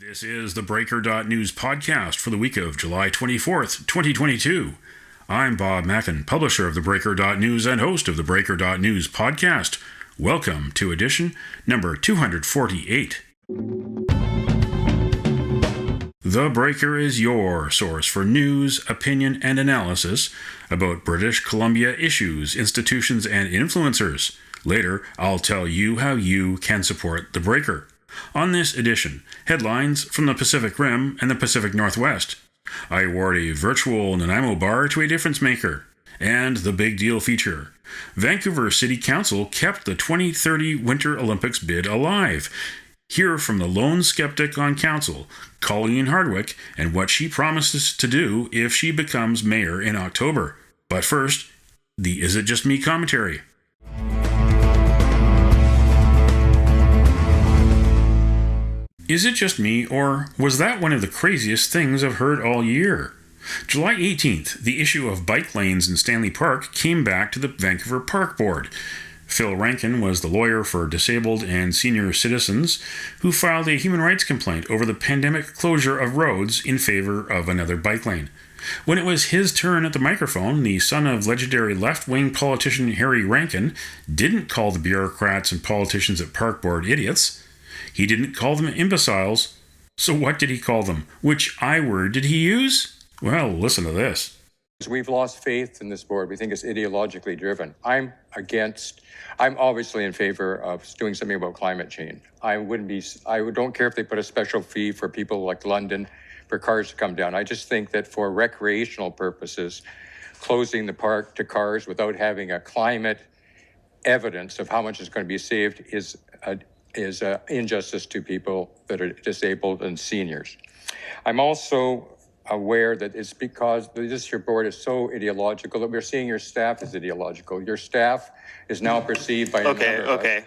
This is the theBreaker.news podcast for the week of July 24th, 2022. I'm Bob Mackin, publisher of theBreaker.news and host of the theBreaker.news podcast. Welcome to edition number 248. The Breaker is your source for news, opinion, and analysis about British Columbia issues, institutions, and influencers. Later, I'll tell you how you can support The Breaker. On this edition, headlines from the Pacific Rim and the Pacific Northwest. I award a virtual Nanaimo bar to a difference maker. And the big deal feature. Vancouver City Council kept the 2030 Winter Olympics bid alive. Hear from the lone skeptic on council, Colleen Hardwick, and what she promises to do if she becomes mayor in October. But first, the Is It Just Me commentary. Is it just me, or was that one of the craziest things I've heard all year? July 18th, the issue of bike lanes in Stanley Park came back to the Vancouver Park Board. Phil Rankin was the lawyer for disabled and senior citizens who filed a human rights complaint over the pandemic closure of roads in favor of another bike lane. When it was his turn at the microphone, the son of legendary left-wing politician Harry Rankin didn't call the bureaucrats and politicians at Park Board idiots. He didn't call them imbeciles. So what did he call them? Which I word did he use? Well, listen to this. We've lost faith in this board. We think it's ideologically driven. I'm obviously in favor of doing something about climate change. I don't care if they put a special fee for people like London for cars to come down. I just think that for recreational purposes, closing the park to cars without having a climate evidence of how much is going to be saved is injustice to people that are disabled and seniors. I'm also aware that it's because your board is so ideological that we're seeing your staff as ideological. Your staff is now perceived by Okay.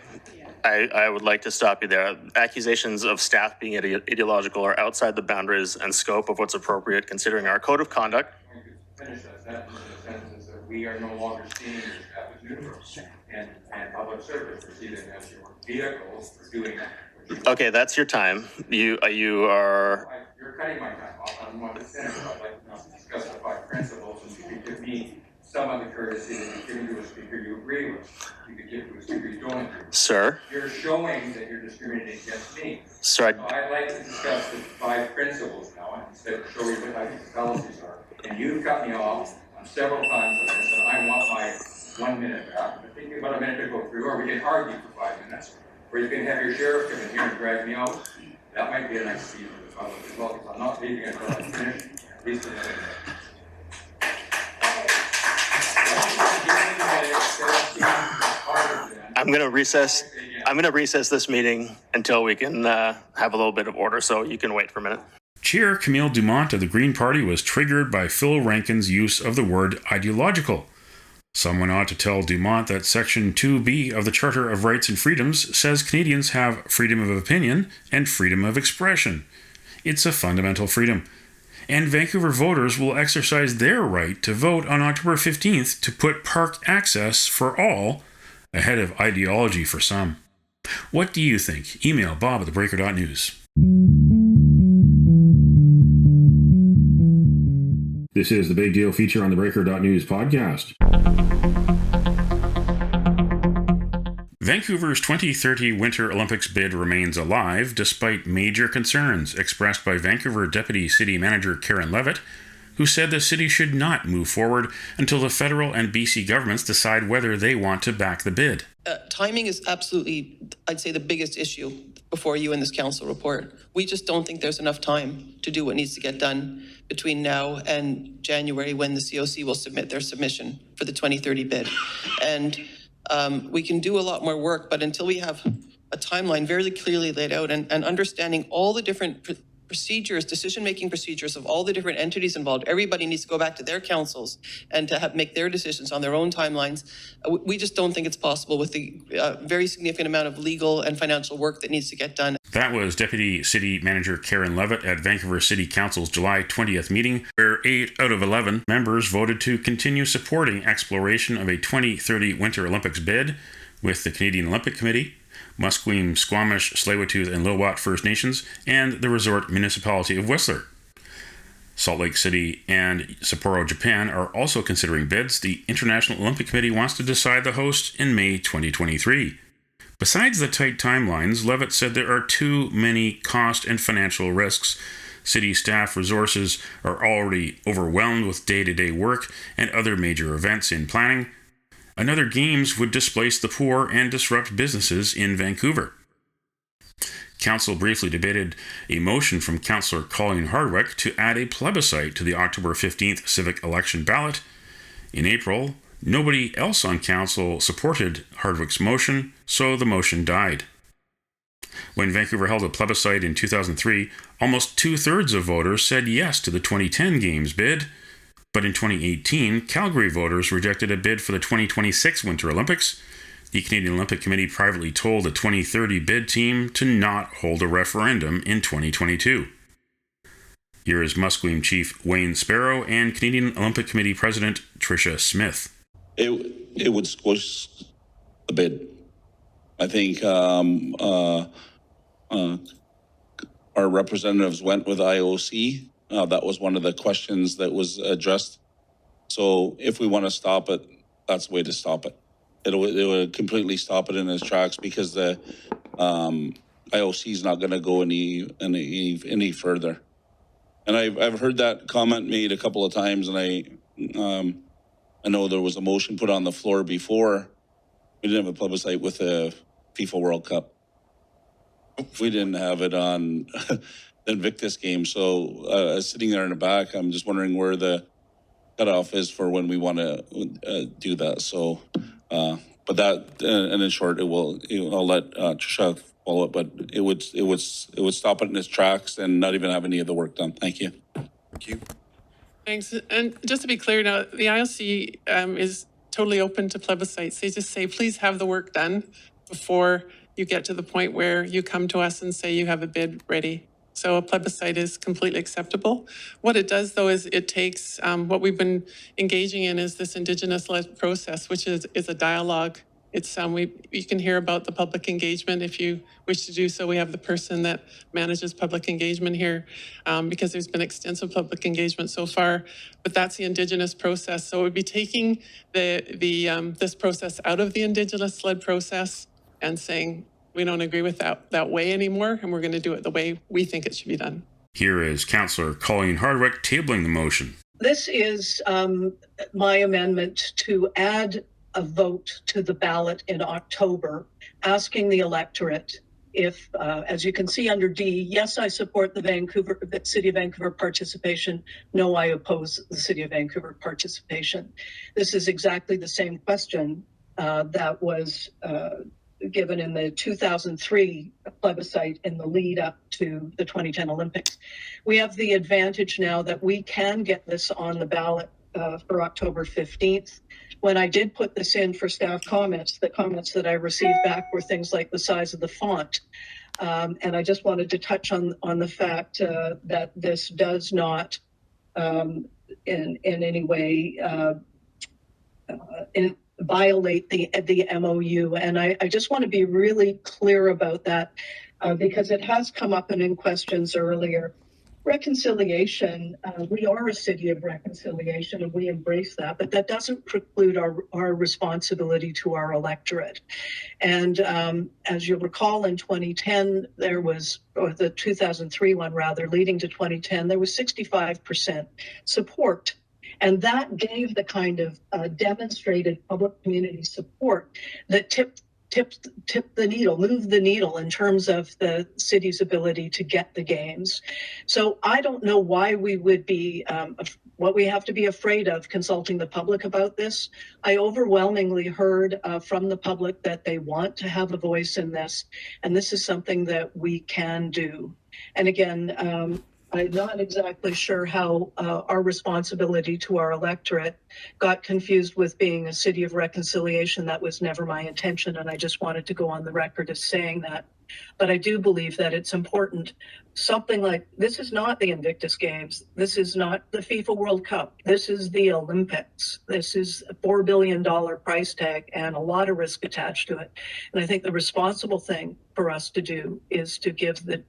I would like to stop you there. Accusations of staff being ideological are outside the boundaries and scope of what's appropriate considering our code of conduct. Finish that sentence in the sense that we are no longer seeing your staff as neutral and public service receiving as your vehicles for doing that. Okay, that's your time. You are. You're cutting my time off. I'm not finished. I'd like to discuss the 5 principles, and you could give me some of the courtesy that you've given to a speaker you agree with. You could give to a speaker you don't agree with. Sir? You're showing that you're discriminating against me. Sir, so I'd like to discuss the 5 principles now instead of show you what I think the fallacies are. And you've cut me off on several times on this, and I want my 1 minute back. I think about a minute to go through, or we can argue for 5 minutes, or you can have your sheriff come in here and drag me out. That might be a nice speed for the public as well, because I'm not leaving until I finish at least another minute. I'm going to recess this meeting until we can have a little bit of order, so you can wait for a minute. Chair Camille Dumont of the Green Party was triggered by Phil Rankin's use of the word ideological. Someone ought to tell Dumont that Section 2B of the Charter of Rights and Freedoms says Canadians have freedom of opinion and freedom of expression. It's a fundamental freedom. And Vancouver voters will exercise their right to vote on October 15th to put park access for all ahead of ideology for some. What do you think? Email Bob at theBreaker.news. This is the Big Deal feature on the Breaker.news podcast. Vancouver's 2030 Winter Olympics bid remains alive despite major concerns expressed by Vancouver Deputy City Manager Karen Levitt, who said the city should not move forward until the federal and BC governments decide whether they want to back the bid. Timing is absolutely, I'd say, the biggest issue before you in this council report. We just don't think there's enough time to do what needs to get done between now and January, when the COC will submit their submission for the 2030 bid. And we can do a lot more work, but until we have a timeline very clearly laid out and understanding all the different procedures, decision-making procedures of all the different entities involved, everybody needs to go back to their councils and to make their decisions on their own timelines. We just don't think it's possible with the very significant amount of legal and financial work that needs to get done. That was Deputy City Manager Karen Levitt at Vancouver City Council's July 20th meeting, where 8 out of 11 members voted to continue supporting exploration of a 2030 Winter Olympics bid with the Canadian Olympic Committee, Musqueam, Squamish, Tsleil-Waututh, and Lilwat First Nations, and the resort municipality of Whistler. Salt Lake City and Sapporo, Japan are also considering bids. The International Olympic Committee wants to decide the host in May 2023. Besides the tight timelines, Levitt said there are too many cost and financial risks. City staff resources are already overwhelmed with day-to-day work and other major events in planning. Another Games would displace the poor and disrupt businesses in Vancouver. Council briefly debated a motion from Councillor Colleen Hardwick to add a plebiscite to the October 15th civic election ballot. In April, nobody else on Council supported Hardwick's motion, so the motion died. When Vancouver held a plebiscite in 2003, almost two-thirds of voters said yes to the 2010 Games bid. But in 2018, Calgary voters rejected a bid for the 2026 Winter Olympics. The Canadian Olympic Committee privately told the 2030 bid team to not hold a referendum in 2022. Here is Musqueam Chief Wayne Sparrow and Canadian Olympic Committee President Tricia Smith. It would squish the bid. I think our representatives went with IOC. That was one of the questions that was addressed. So if we want to stop it, that's the way to stop it. It would completely stop it in its tracks because the IOC is not going to go any further. And I've heard that comment made a couple of times, and I know there was a motion put on the floor before. We didn't have a plebiscite with the FIFA World Cup. We didn't have it on the Invictus game. So sitting there in the back, I'm just wondering where the cutoff is for when we want to do that. So. But that, and in short, I'll let Tricia follow it, but it would stop it in its tracks and not even have any of the work done. Thank you. Thank you. Thanks. And just to be clear now, the IOC is totally open to plebiscites. They just say, please have the work done before you get to the point where you come to us and say you have a bid ready. So a plebiscite is completely acceptable. What it does, though, is it takes what we've been engaging in is this Indigenous-led process, which is a dialogue. It's you can hear about the public engagement if you wish to do so. We have the person that manages public engagement here because there's been extensive public engagement so far. But that's the Indigenous process. So it would be taking this process out of the Indigenous-led process and saying, we don't agree with that way anymore, and we're going to do it the way we think it should be done. Here is Councillor Colleen Hardwick tabling the motion. This is my amendment to add a vote to the ballot in October, asking the electorate if, as you can see under D, yes, I support the City of Vancouver participation. No, I oppose the City of Vancouver participation. This is exactly the same question that was given in the 2003 plebiscite in the lead up to the 2010 Olympics. We have the advantage now that we can get this on the ballot for October 15th. When I did put this in for staff comments, the comments that I received back were things like the size of the font. And I just wanted to touch on the fact that this does not in any way violate the MOU. And I just want to be really clear about that because it has come up in questions earlier. Reconciliation, we are a city of reconciliation and we embrace that, but that doesn't preclude our responsibility to our electorate. And as you'll recall, in 2010, there was, or the 2003 one rather, leading to 2010, there was 65% support. And that gave the kind of demonstrated public community support that tipped the needle, moved the needle in terms of the city's ability to get the games. So I don't know why we would be, what we have to be afraid of consulting the public about this. I overwhelmingly heard from the public that they want to have a voice in this, and this is something that we can do. And again, I'm not exactly sure how our responsibility to our electorate got confused with being a city of reconciliation. That was never my intention, and I just wanted to go on the record as saying that. But I do believe that it's important. Something like this is not the Invictus Games. This is not the FIFA World Cup. This is the Olympics. This is a $4 billion price tag and a lot of risk attached to it. And I think the responsible thing for us to do is to give the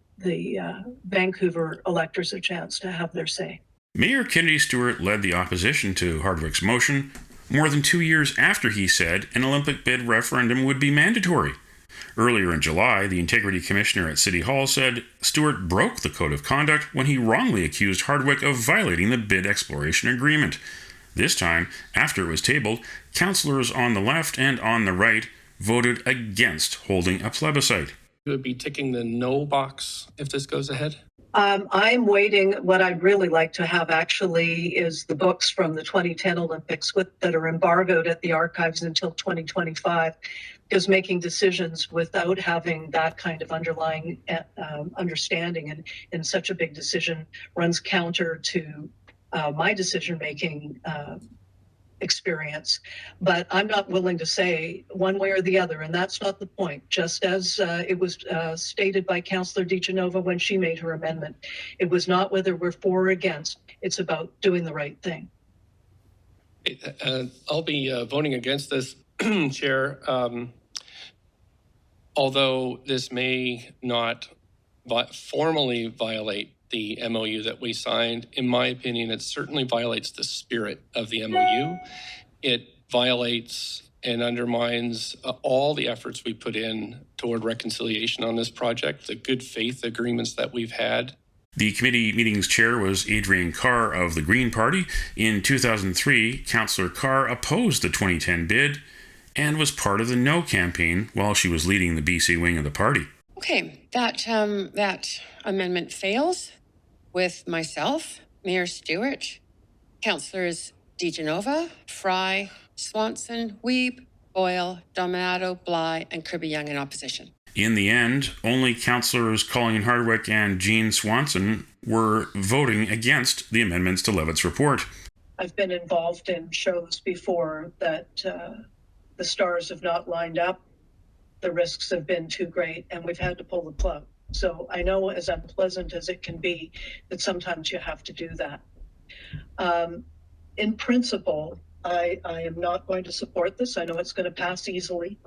Vancouver electors a chance to have their say. Mayor Kennedy Stewart led the opposition to Hardwick's motion more than 2 years after he said an Olympic bid referendum would be mandatory. Earlier in July, the Integrity Commissioner at City Hall said Stewart broke the code of conduct when he wrongly accused Hardwick of violating the bid exploration agreement. This time, after it was tabled, councillors on the left and on the right voted against holding a plebiscite. You would be ticking the no box if this goes ahead? I'm waiting. What I'd really like to have actually is the books from the 2010 Olympics that are embargoed at the archives until 2025, because making decisions without having that kind of underlying understanding in such a big decision runs counter to my decision-making experience. But I'm not willing to say one way or the other, and that's not the point. Just as it was stated by Councillor DiGenova when she made her amendment, it was not whether we're for or against, it's about doing the right thing. I'll be voting against this, Chair. Although this may not formally violate the MOU that we signed, in my opinion, it certainly violates the spirit of the MOU. It violates and undermines all the efforts we put in toward reconciliation on this project, the good faith agreements that we've had. The committee meeting's chair was Adrienne Carr of the Green Party. In 2003, Councillor Carr opposed the 2010 bid and was part of the No campaign while she was leading the BC wing of the party. Okay, that amendment fails with myself, Mayor Stewart, Councillors DiGenova, Fry, Swanson, Wiebe, Boyle, Dominato, Bly, and Kirby-Young in opposition. In the end, only Councillors Colleen Hardwick and Jean Swanson were voting against the amendments to Levitt's report. I've been involved in shows before that the stars have not lined up, the risks have been too great, and we've had to pull the plug. So I know, as unpleasant as it can be, that sometimes you have to do that. In principle, I am not going to support this. I know it's going to pass easily.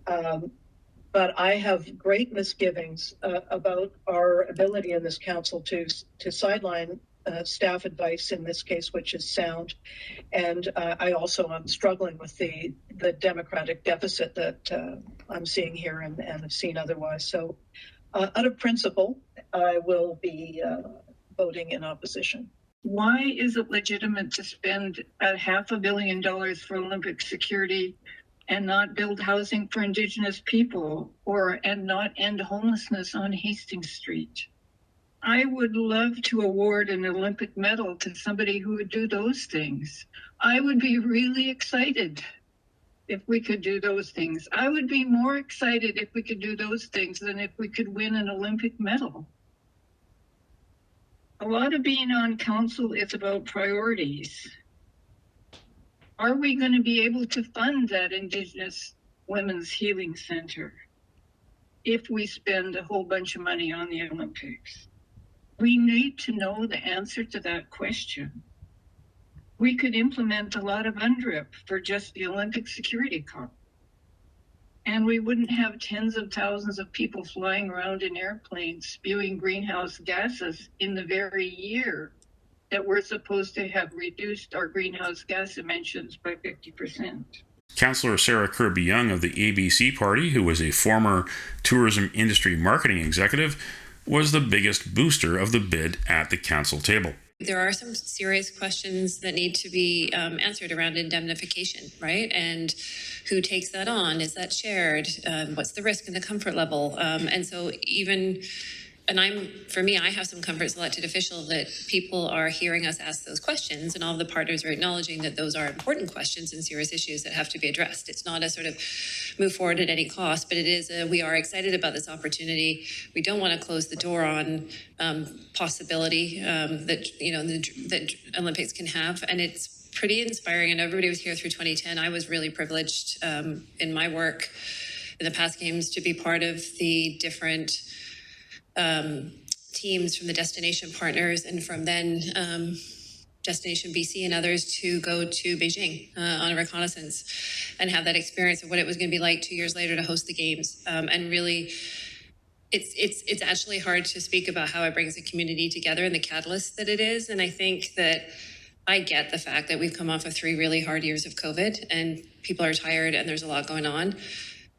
But I have great misgivings about our ability in this council to sideline staff advice in this case, which is sound. And I also am struggling with the democratic deficit that I'm seeing here and have seen otherwise. So out of principle, I will be voting in opposition. Why is it legitimate to spend $500 million for Olympic security and not build housing for Indigenous people and not end homelessness on Hastings Street? I would love to award an Olympic medal to somebody who would do those things. I would be really excited if we could do those things. I would be more excited if we could do those things than if we could win an Olympic medal. A lot of being on council is about priorities. Are we going to be able to fund that Indigenous Women's Healing Center if we spend a whole bunch of money on the Olympics? We need to know the answer to that question. We could implement a lot of UNDRIP for just the Olympic security cost. And we wouldn't have tens of thousands of people flying around in airplanes spewing greenhouse gases in the very year that we're supposed to have reduced our greenhouse gas emissions by 50%. Councillor Sarah Kirby-Young of the ABC Party, who was a former tourism industry marketing executive, was the biggest booster of the bid at the council table. There are some serious questions that need to be answered around indemnification, right? And who takes that on? Is that shared? What's the risk and the comfort level? And so even for me, I have some comfort as elected official that people are hearing us ask those questions, and all of the partners are acknowledging that those are important questions and serious issues that have to be addressed. It's not a sort of move forward at any cost, but it is we are excited about this opportunity. We don't want to close the door on possibility that that Olympics can have, and it's pretty inspiring. And everybody was here through 2010. I was really privileged in my work in the past games to be part of the different teams from the destination partners and from then Destination BC and others to go to Beijing on a reconnaissance and have that experience of what it was going to be like 2 years later to host the games. And really, it's actually hard to speak about how it brings the community together and the catalyst that it is. And I think that I get the fact that we've come off of 3 really hard years of COVID and people are tired and there's a lot going on.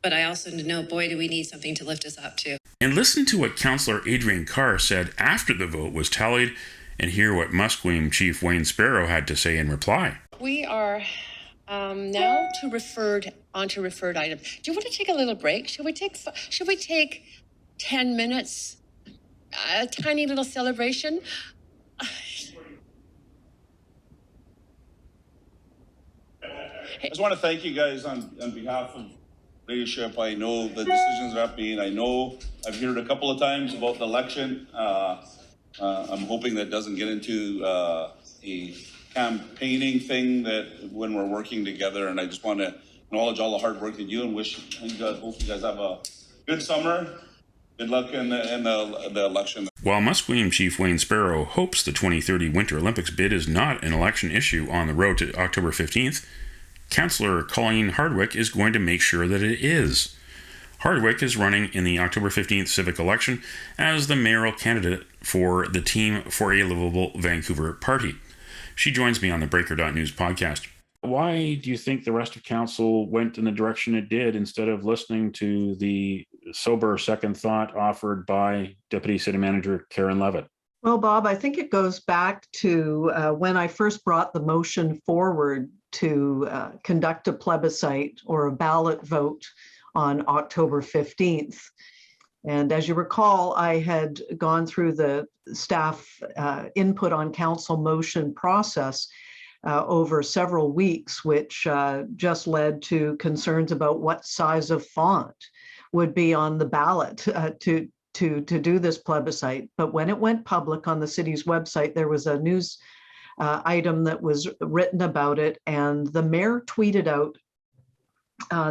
But I also know, boy, do we need something to lift us up too. And listen to what Councillor Adrian Carr said after the vote was tallied, and hear what Musqueam Chief Wayne Sparrow had to say in reply. We are now onto referred items. Do you want to take a little break? Should we take 10 minutes? A tiny little celebration? I just want to thank you guys on behalf of leadership. I know the decisions that have been. I know I've heard a couple of times about the election. I'm hoping that doesn't get into a campaigning thing that when we're working together. And I just want to acknowledge all the hard work that you and hope you guys have a good summer. Good luck in the election. While Musqueam Chief Wayne Sparrow hopes the 2030 Winter Olympics bid is not an election issue on the road to October 15th, Councillor Colleen Hardwick is going to make sure that it is. Hardwick is running in the October 15th civic election as the mayoral candidate for the Team for a Livable Vancouver party. She joins me on the Breaker.news podcast. Why do you think the rest of council went in the direction it did instead of listening to the sober second thought offered by Deputy City Manager Karen Levitt? Well, Bob, I think it goes back to when I first brought the motion forward to conduct a plebiscite or a ballot vote on October 15th. And as you recall, I had gone through the staff input on council motion process over several weeks, which just led to concerns about what size of font would be on the ballot to do this plebiscite. But when it went public on the city's website, there was a news item that was written about it, and the mayor tweeted out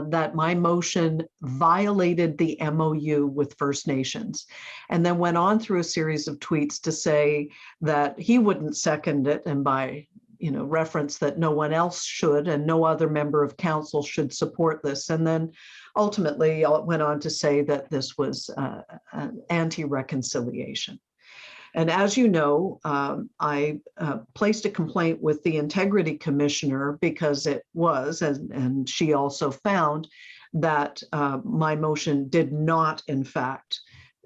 that my motion violated the MOU with First Nations, and then went on through a series of tweets to say that he wouldn't second it, and by reference that no one else should and no other member of council should support this. And then ultimately went on to say that this was an anti-reconciliation. And as you know, I placed a complaint with the Integrity Commissioner because it was, and she also found that my motion did not, in fact,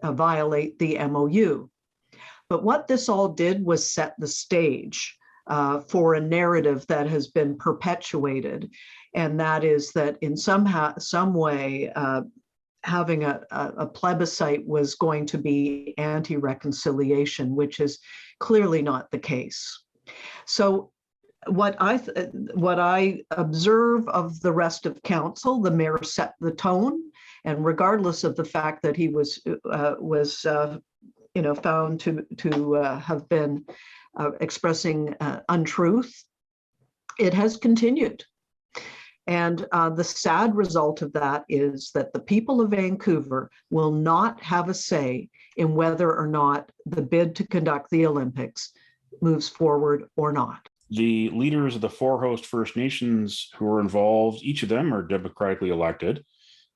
violate the MOU. But what this all did was set the stage for a narrative that has been perpetuated, and that is that in some way, having a plebiscite was going to be anti-reconciliation, which is clearly not the case. So what I observe of the rest of council, the mayor set the tone, and regardless of the fact that he was found to have been expressing untruth, it has continued. And the sad result of that is that the people of Vancouver will not have a say in whether or not the bid to conduct the Olympics moves forward or not. The leaders of the 4 host First Nations who are involved, each of them are democratically elected.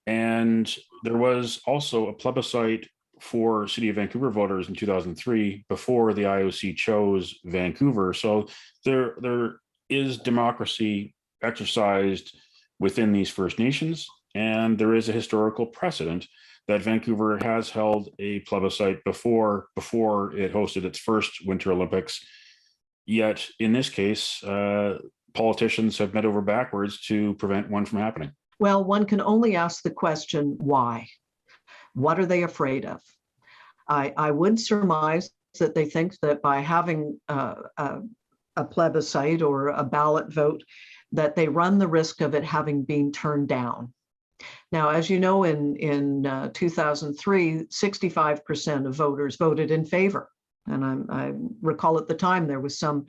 And there was also a plebiscite for City of Vancouver voters in 2003 before the IOC chose Vancouver. So there is democracy exercised within these First Nations, and there is a historical precedent that Vancouver has held a plebiscite before it hosted its first Winter Olympics. Yet in this case, politicians have bent over backwards to prevent one from happening. Well, one can only ask the question, why? What are they afraid of? I would surmise that they think that by having a plebiscite or a ballot vote, that they run the risk of it having been turned down. Now, as you know, in 2003, 65% of voters voted in favor. And I recall at the time there was some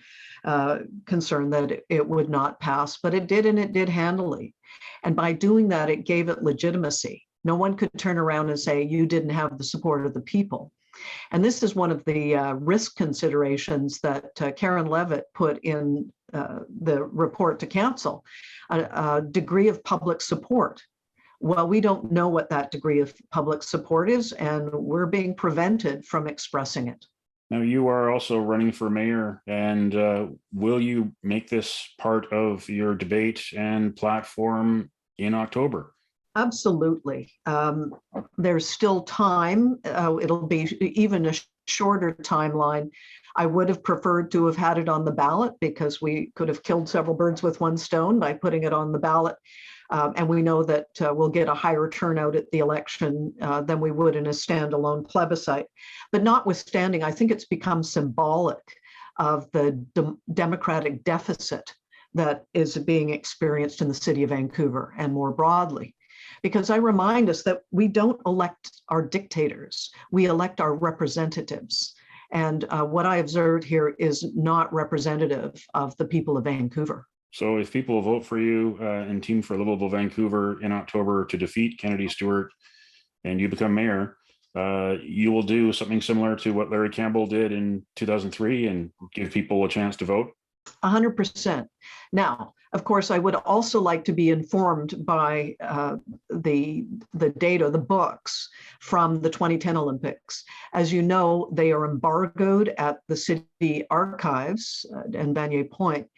concern that it would not pass, but it did, and it did handily. And by doing that, it gave it legitimacy. No one could turn around and say, you didn't have the support of the people. And this is one of the risk considerations that Karen Levitt put in the report to council, a degree of public support. Well, we don't know what that degree of public support is, and we're being prevented from expressing it. Now, you are also running for mayor, and will you make this part of your debate and platform in October? Absolutely. There's still time. It'll be even a shorter timeline. I would have preferred to have had it on the ballot because we could have killed several birds with one stone by putting it on the ballot. And we know that we'll get a higher turnout at the election than we would in a standalone plebiscite. But notwithstanding, I think it's become symbolic of the democratic deficit that is being experienced in the city of Vancouver and more broadly. Because I remind us that we don't elect our dictators, we elect our representatives. And what I observed here is not representative of the people of Vancouver. So if people vote for you and team for Livable Vancouver in October to defeat Kennedy Stewart and you become mayor, you will do something similar to what Larry Campbell did in 2003 and give people a chance to vote? 100%. Now, of course, I would also like to be informed by the data, the books from the 2010 Olympics. As you know, they are embargoed at the city archives and Vanier Point.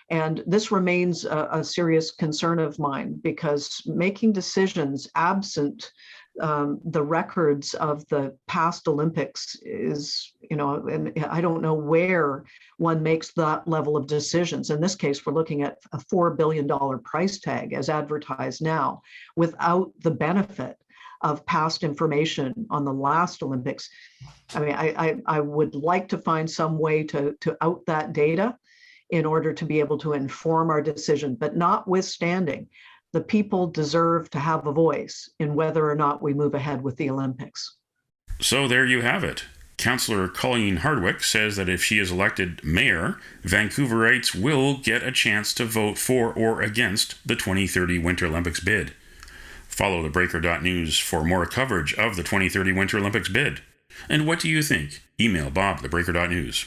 And this remains a serious concern of mine because making decisions absent the records of the past Olympics is, and I don't know where one makes that level of decisions. In this case, we're looking at a $4 billion price tag as advertised now without the benefit of past information on the last Olympics. I mean, I would like to find some way to out that data in order to be able to inform our decision, but notwithstanding, the people deserve to have a voice in whether or not we move ahead with the Olympics. So there you have it. Councillor Colleen Hardwick says that if she is elected mayor, Vancouverites will get a chance to vote for or against the 2030 Winter Olympics bid. Follow theBreaker.news for more coverage of the 2030 Winter Olympics bid. And what do you think? Email Bob, theBreaker.news.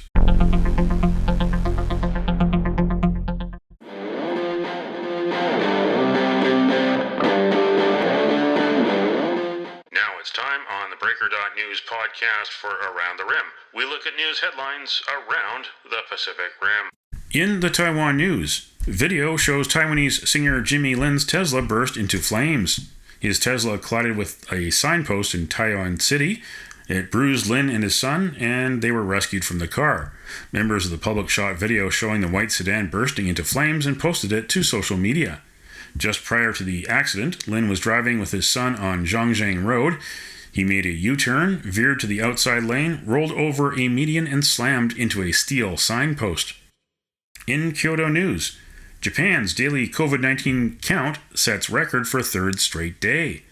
Time on the Breaker.news podcast for Around the Rim. We look at news headlines around the Pacific Rim. In the Taiwan news, video shows Taiwanese singer Jimmy Lin's Tesla burst into flames. His Tesla collided with a signpost in Taiwan City. It bruised Lin and his son, and they were rescued from the car. Members of the public shot video showing the white sedan bursting into flames and posted it to social media. Just prior to the accident, Lin was driving with his son on Zhongzheng Road. He made a U-turn, veered to the outside lane, rolled over a median, and slammed into a steel signpost. In Kyoto news, Japan's daily COVID-19 count sets record for third straight day.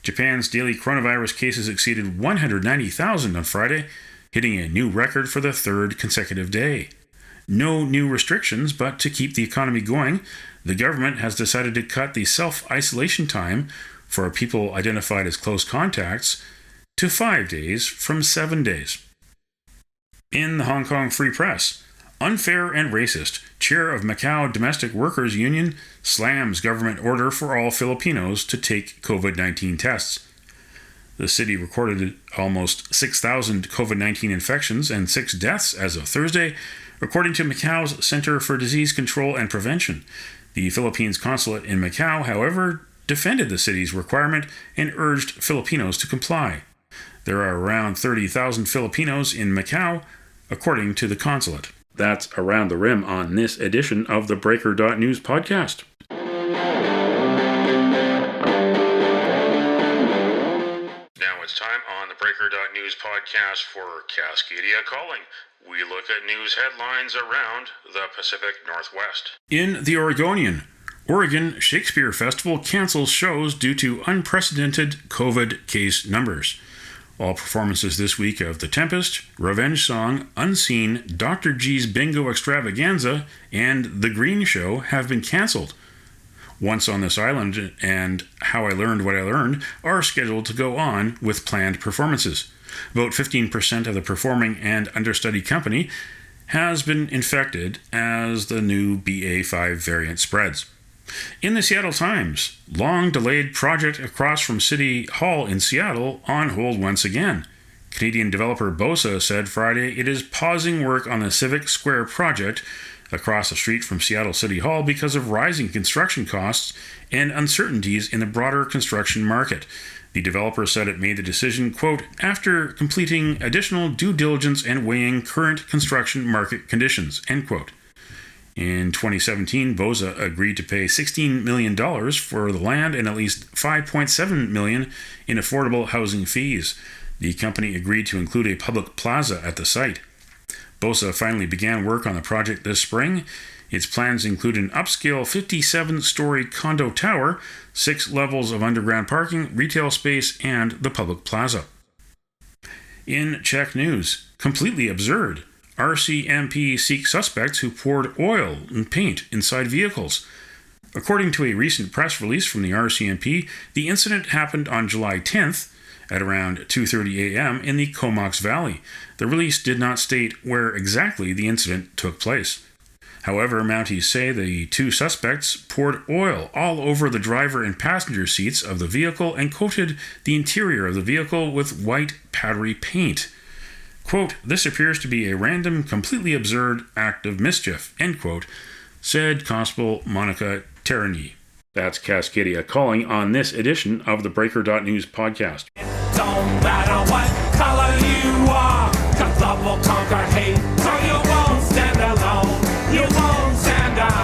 Japan's daily coronavirus cases exceeded 190,000 on Friday, hitting a new record for the third consecutive day. No new restrictions, but to keep the economy going, the government has decided to cut the self-isolation time for people identified as close contacts to 5 days from 7 days. In the Hong Kong Free Press, unfair and racist, chair of Macau Domestic Workers Union slams government order for all Filipinos to take COVID-19 tests. The city recorded almost 6,000 COVID-19 infections and 6 deaths as of Thursday, according to Macau's Center for Disease Control and Prevention. The Philippines consulate in Macau, however, defended the city's requirement and urged Filipinos to comply. There are around 30,000 Filipinos in Macau, according to the consulate. That's Around the Rim on this edition of the Breaker.news podcast. Now it's time on the Breaker.news News podcast for Cascadia Calling. We look at news headlines around the Pacific Northwest. In The Oregonian, Oregon Shakespeare Festival cancels shows due to unprecedented COVID case numbers. All performances this week of The Tempest, Revenge Song, Unseen, Dr. G's Bingo Extravaganza, and The Green Show have been cancelled. Once on This Island and How I Learned What I Learned are scheduled to go on with planned performances. About 15% of the performing and understudy company has been infected as the new BA5 variant spreads. In the Seattle Times, long-delayed project across from City Hall in Seattle on hold once again. Canadian developer Bosa said Friday it is pausing work on the Civic Square project across the street from Seattle City Hall because of rising construction costs and uncertainties in the broader construction market. The developer said it made the decision, quote, after completing additional due diligence and weighing current construction market conditions, end quote. In 2017, Bosa agreed to pay $16 million for the land and at least $5.7 million in affordable housing fees. The company agreed to include a public plaza at the site. Bosa finally began work on the project this spring. Its plans include an upscale 57-story condo tower, 6 levels of underground parking, retail space, and the public plaza. In Czech news, completely absurd. RCMP seeks suspects who poured oil and paint inside vehicles. According to a recent press release from the RCMP, the incident happened on July 10th at around 2:30 a.m. in the Comox Valley. The release did not state where exactly the incident took place. However, Mounties say the 2 suspects poured oil all over the driver and passenger seats of the vehicle and coated the interior of the vehicle with white powdery paint. Quote, this appears to be a random, completely absurd act of mischief, end quote, said Constable Monica Terrani. That's Cascadia Calling on this edition of the Breaker.news podcast. Don't matter what color you are, 'cause love will conquer hate, so you won't stand alone, you won't stand alone.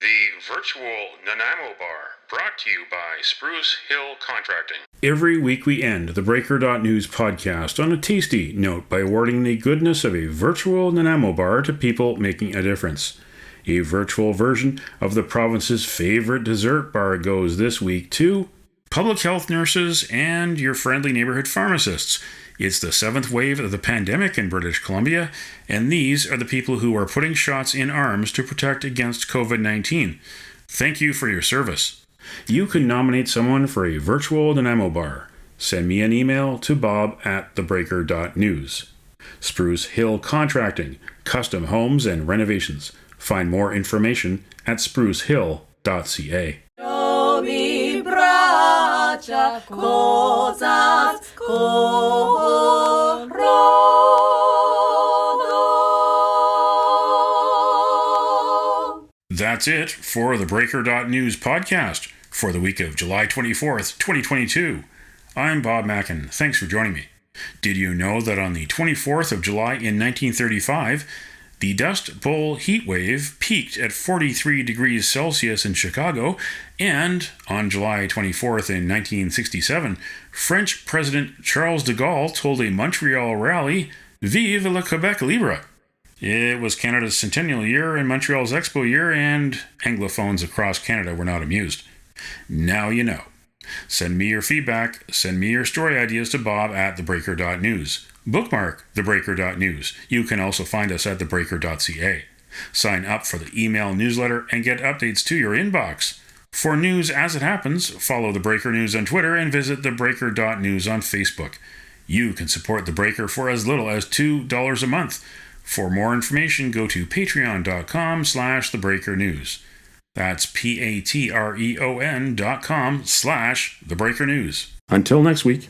The virtual Nanaimo Bar, brought to you by Spruce Hill Contracting. Every week we end the Breaker.news podcast on a tasty note by awarding the goodness of a virtual Nanaimo bar to people making a difference. A virtual version of the province's favorite dessert bar goes this week to public health nurses and your friendly neighborhood pharmacists. It's the 7th wave of the pandemic in British Columbia, and these are the people who are putting shots in arms to protect against COVID-19. Thank you for your service. You can nominate someone for a virtual Nanaimo bar. Send me an email to bob@theBreaker.news. Spruce Hill Contracting, custom homes and renovations. Find more information at sprucehill.ca. That's it for the Breaker.news podcast for the week of July 24th, 2022. I'm Bob Mackin. Thanks for joining me. Did you know that on the 24th of July in 1935, the Dust Bowl heat wave peaked at 43 degrees Celsius in Chicago, and on July 24th in 1967, French President Charles de Gaulle told a Montreal rally, Vive le Québec libre! It was Canada's centennial year and Montreal's Expo year, and Anglophones across Canada were not amused. Now you know. Send me your feedback, send me your story ideas to bob@theBreaker.news. Bookmark theBreaker.news. You can also find us at theBreaker.ca. Sign up for the email newsletter and get updates to your inbox. For news as it happens, follow The Breaker News on Twitter and visit theBreaker.news on Facebook. You can support The Breaker for as little as $2 a month. For more information, go to patreon.com/thebreakernews. That's patreon.com/thebreakernews. Until next week.